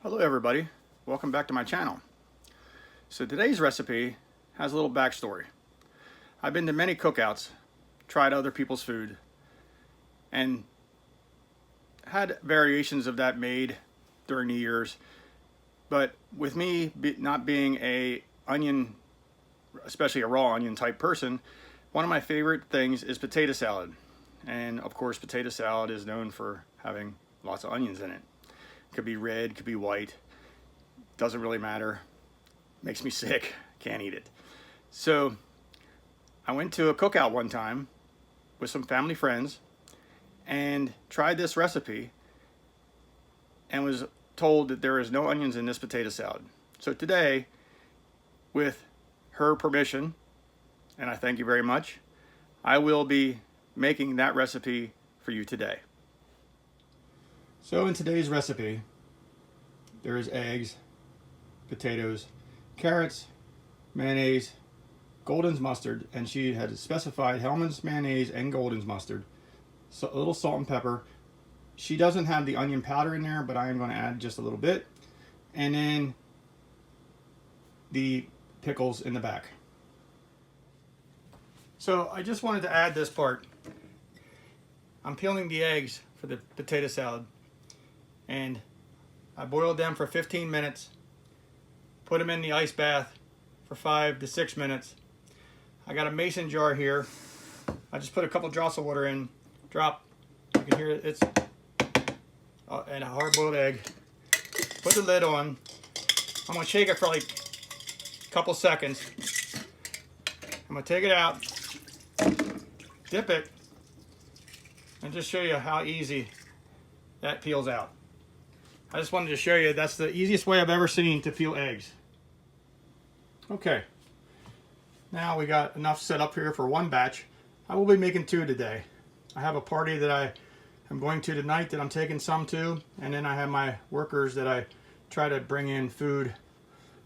Hello everybody, welcome back to my channel. So today's recipe has a little backstory. I've been to many cookouts, tried other people's food, and had variations of that made during the years. But with me not being a onion, especially a raw onion type person, one of my favorite things is potato salad. And of course potato salad is known for having lots of onions in it. Could be red, could be white, doesn't really matter. Makes me sick, can't eat it. So I went to a cookout one time with some family friends and tried this recipe and was told that there is no onions in this potato salad. So today, with her permission, and I thank you very much, I will be making that recipe for you today. So in today's recipe, there is eggs, potatoes, carrots, mayonnaise, Golden's mustard, and she had specified Hellmann's mayonnaise and Golden's mustard, so a little salt and pepper. She doesn't have the onion powder in there, but I am going to add just a little bit, and then the pickles in the back. So I just wanted to add this part. I'm peeling the eggs for the potato salad, and I boiled them for 15 minutes, put them in the ice bath for 5 to 6 minutes. I got a mason jar here. I just put a couple drops of water in, drop, you can hear it's and a hard-boiled egg. Put the lid on. I'm gonna shake it for like a couple seconds. I'm gonna take it out, dip it, and just show you how easy that peels out. I just wanted to show you that's the easiest way I've ever seen to peel eggs. Okay, now we got enough set up here for one batch. I will be making 2 today. I have a party that I am going to tonight that I'm taking some to, and then I have my workers that I try to bring in food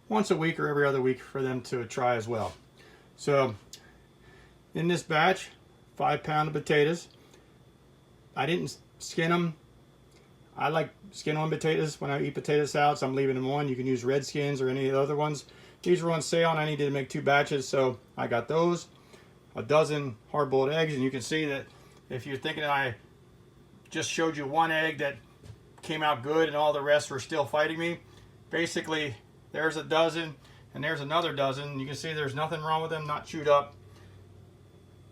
once a week or every other week for them to try as well. So in this batch, 5 pounds of potatoes. I didn't skin them. I like skin on potatoes when I eat potato salad, so I'm leaving them on. You can use red skins or any of the other ones. These were on sale and I needed to make 2 batches, so I got those. A dozen hard-boiled eggs, and you can see that if you're thinking I just showed you one egg that came out good and all the rest were still fighting me, basically there's a dozen and there's another dozen. You can see there's nothing wrong with them, not chewed up.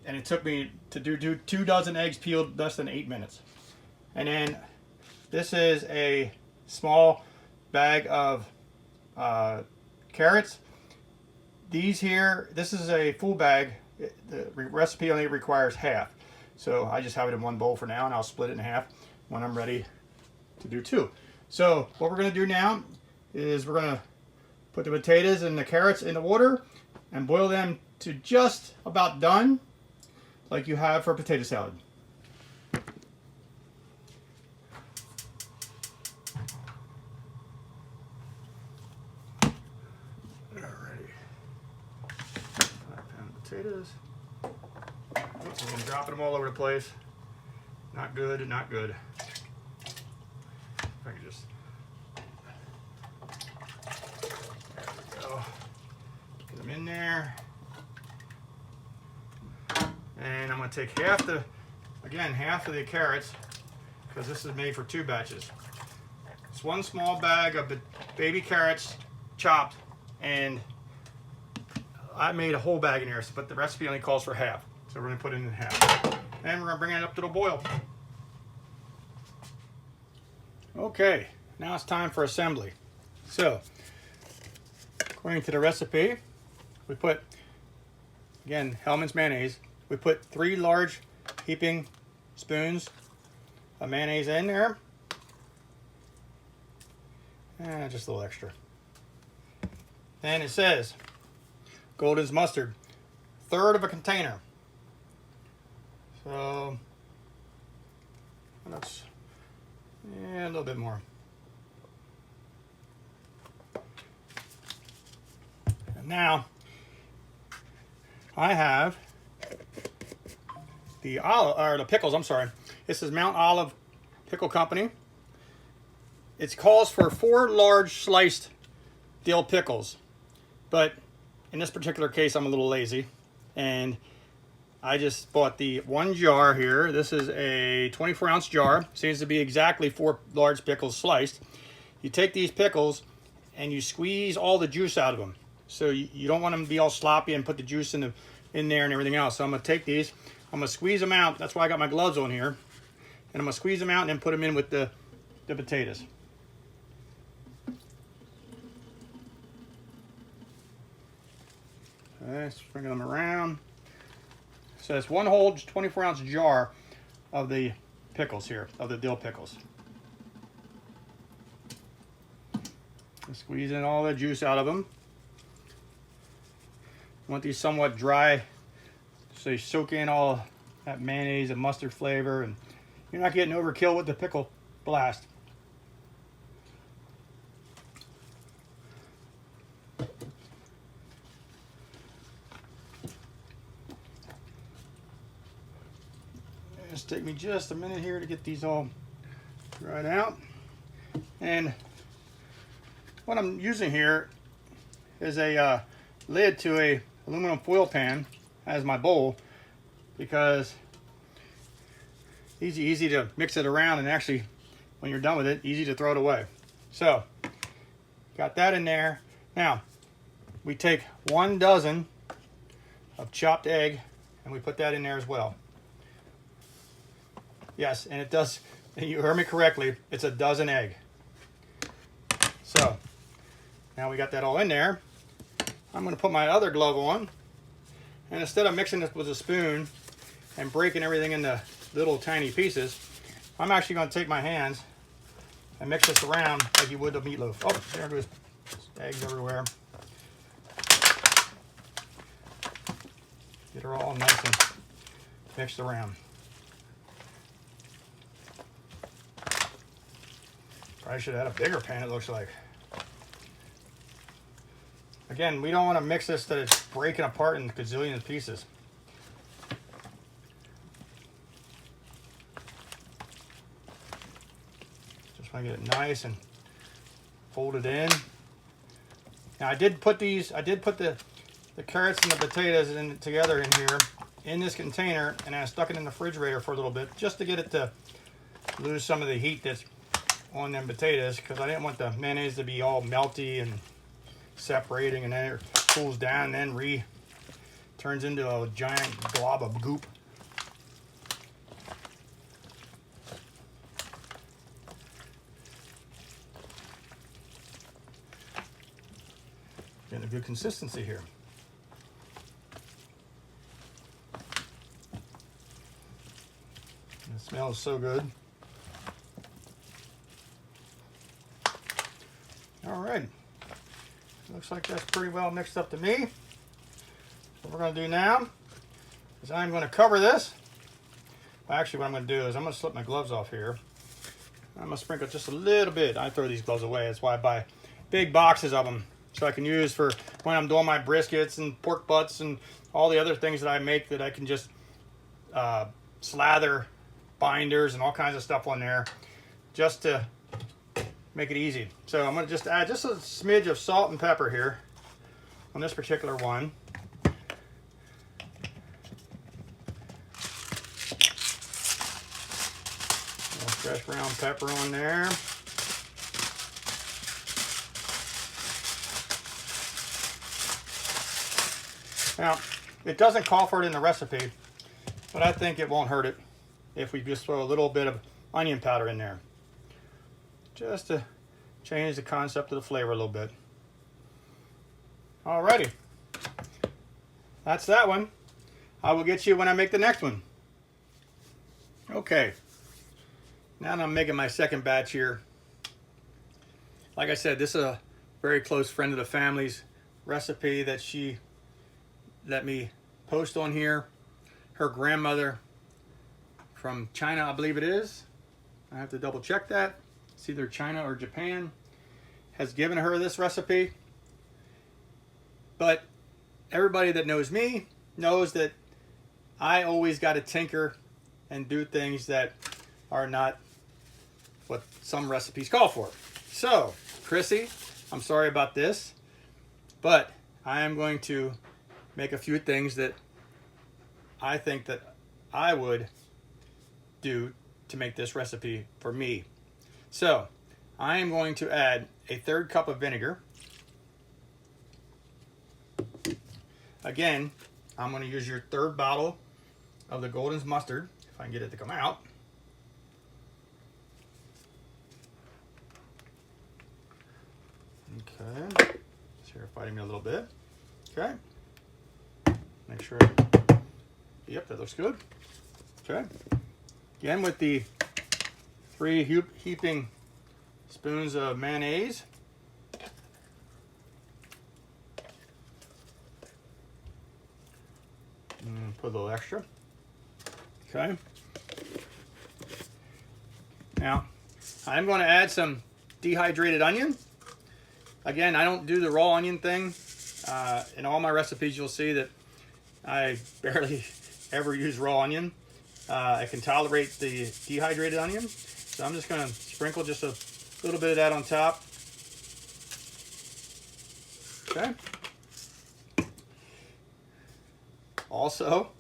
And it took me to do 2 dozen eggs peeled less than 8 minutes. And then this is a small bag of carrots. These here, this is a full bag. The recipe only requires half. So I just have it in one bowl for now, and I'll split it in half when I'm ready to do 2. So what we're going to do now is we're going to put the potatoes and the carrots in the water and boil them to just about done, like you have for potato salad. Alrighty. 5 pound potatoes. Oops, I'm dropping them all over the place. Not good, not good. If I can just, there we go. Get them in there. And I'm going to take half of the carrots, because this is made for 2 batches. It's 1 small bag of baby carrots chopped, and I made a whole bag in here, but the recipe only calls for half. So we're going to put it in half. And we're going to bring it up to the boil. Okay, now it's time for assembly. So, according to the recipe, we put, again, Hellmann's mayonnaise. We put 3 large heaping spoons of mayonnaise in there. And just a little extra. And it says Golden's mustard, 1/3 of a container. So that's a little bit more. And now I have the the pickles. I'm sorry. This is Mount Olive Pickle Company. it calls for 4 large sliced dill pickles, but in this particular case I'm a little lazy, and I just bought the 1 jar here. This is a 24-ounce jar. Seems to be exactly 4 large pickles sliced. You take these pickles and you squeeze all the juice out of them. So you don't want them to be all sloppy and put the juice in there and everything else. So I'm going to take these, I'm going to squeeze them out. That's why I got my gloves on here. And I'm going to squeeze them out and then put them in with the potatoes. Okay, sprinkle them around. So it's 1 whole 24-ounce jar of the pickles here, of the dill pickles. Squeezing all the juice out of them. You want these somewhat dry so you soak in all that mayonnaise and mustard flavor, and you're not getting overkill with the pickle blast. It's take me just a minute here to get these all dried out. And what I'm using here is a lid to a aluminum foil pan as my bowl, because easy to mix it around, and actually when you're done with it, easy to throw it away. So got that in there. Now we take 1 dozen of chopped egg and we put that in there as well. Yes, and it does, you heard me correctly, it's a dozen egg. So now we got that all in there. I'm going to put my other glove on, and instead of mixing this with a spoon and breaking everything into little tiny pieces, I'm actually going to take my hands and mix this around like you would the meatloaf. Oh, there goes eggs everywhere. Get her all nice and mixed around. Probably should have had a bigger pan, it looks like. Again, we don't want to mix this that it's breaking apart in gazillion pieces. Just want to get it nice and folded in. Now I did put the carrots and the potatoes together in here in this container, and I stuck it in the refrigerator for a little bit just to get it to lose some of the heat that's on them potatoes, because I didn't want the mayonnaise to be all melty and separating, and then it cools down and then turns into a giant glob of goop. Getting a good consistency here. It smells so good. All right. Looks like that's pretty well mixed up to me. What we're going to do now is I'm going to cover this. Well, actually, what I'm going to do is I'm going to slip my gloves off here. I'm going to sprinkle just a little bit. I throw these gloves away. That's why I buy big boxes of them, so I can use for when I'm doing my briskets and pork butts and all the other things that I make, that I can just slather binders and all kinds of stuff on there just to make it easy. So I'm going to just add just a smidge of salt and pepper here on this particular one. Fresh ground pepper on there. Now, it doesn't call for it in the recipe, but I think it won't hurt it if we just throw a little bit of onion powder in there, just to change the concept of the flavor a little bit. Alrighty, that's that one. I will get you when I make the next one. Okay, now that I'm making my second batch here, like I said, this is a very close friend of the family's recipe that she let me post on here. Her grandmother from China, I believe it is. I have to double check that. It's either China or Japan, has given her this recipe. But everybody that knows me knows that I always got to tinker and do things that are not what some recipes call for. So, Chrissy, I'm sorry about this, but I am going to make a few things that I think that I would do to make this recipe for me. So, I am going to add a 1/3 cup of vinegar. Again, I'm going to use your 1/3 bottle of the Golden's mustard, if I can get it to come out. Okay, it's here fighting me a little bit. Okay, make sure, yep, that looks good. Okay, again with the 3 heaping spoons of mayonnaise. Put a little extra. Okay. Now, I'm going to add some dehydrated onion. Again, I don't do the raw onion thing. In all my recipes, you'll see that I barely ever use raw onion. I can tolerate the dehydrated onion. So I'm just going to sprinkle just a little bit of that on top. Okay. Also,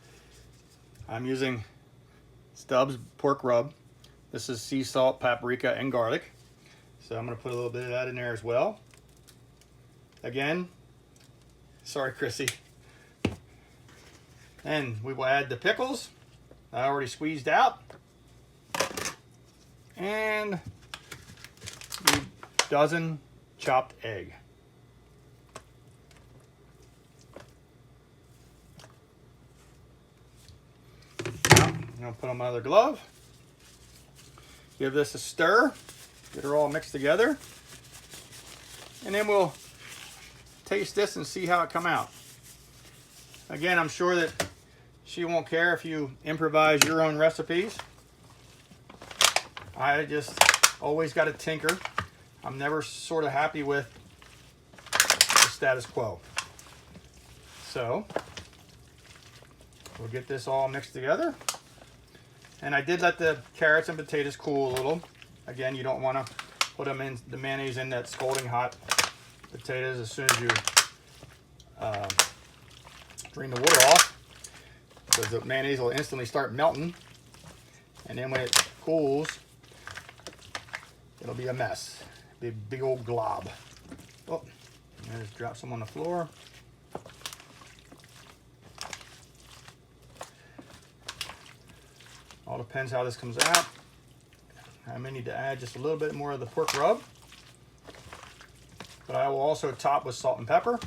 I'm using Stubbs pork rub. This is sea salt, paprika, and garlic. So I'm going to put a little bit of that in there as well. Again, sorry, Chrissy. And we will add the pickles I already squeezed out. And a dozen chopped egg. Now, I'm going to put on my other glove. Give this a stir. Get her all mixed together. And then we'll taste this and see how it come out. Again, I'm sure that she won't care if you improvise your own recipes. I just always got to tinker. I'm never sort of happy with the status quo. So, we'll get this all mixed together. And I did let the carrots and potatoes cool a little. Again, you don't want to put them in the mayonnaise in that scalding hot potatoes as soon as you drain the water off, because the mayonnaise will instantly start melting. And then when it cools, it'll be a mess. Be a big old glob. Oh, I just dropped some on the floor. All depends how this comes out. I may need to add just a little bit more of the pork rub. But I will also top with salt and pepper.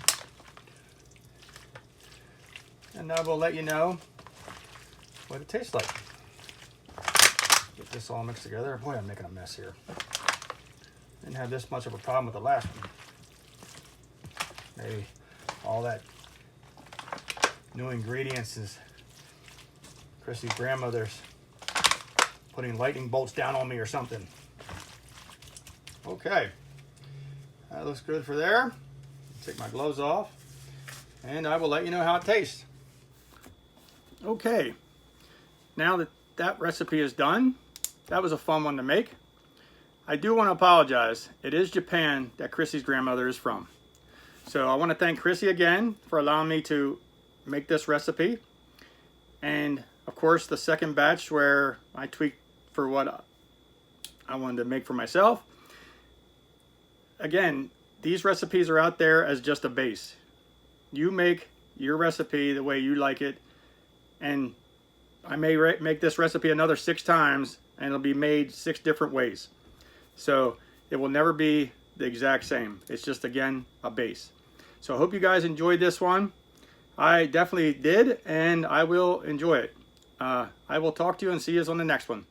And I will let you know what it tastes like. Get this all mixed together. Boy, I'm making a mess here. Didn't have this much of a problem with the last one. Maybe all that new ingredients is Chrissy's grandmother's putting lightning bolts down on me or something. Okay, that looks good for there. Take my gloves off and I will let you know how it tastes. Okay, now that that recipe is done, that was a fun one to make. I do want to apologize. It is Japan that Chrissy's grandmother is from. So I want to thank Chrissy again for allowing me to make this recipe. And of course the second batch where I tweaked for what I wanted to make for myself. Again, these recipes are out there as just a base. You make your recipe the way you like it, and I may make this recipe another 6 times and it'll be made 6 different ways. So it will never be the exact same. It's just, again, a base. So I hope you guys enjoyed this one. I definitely did, and I will enjoy it. I will talk to you and see you on the next one.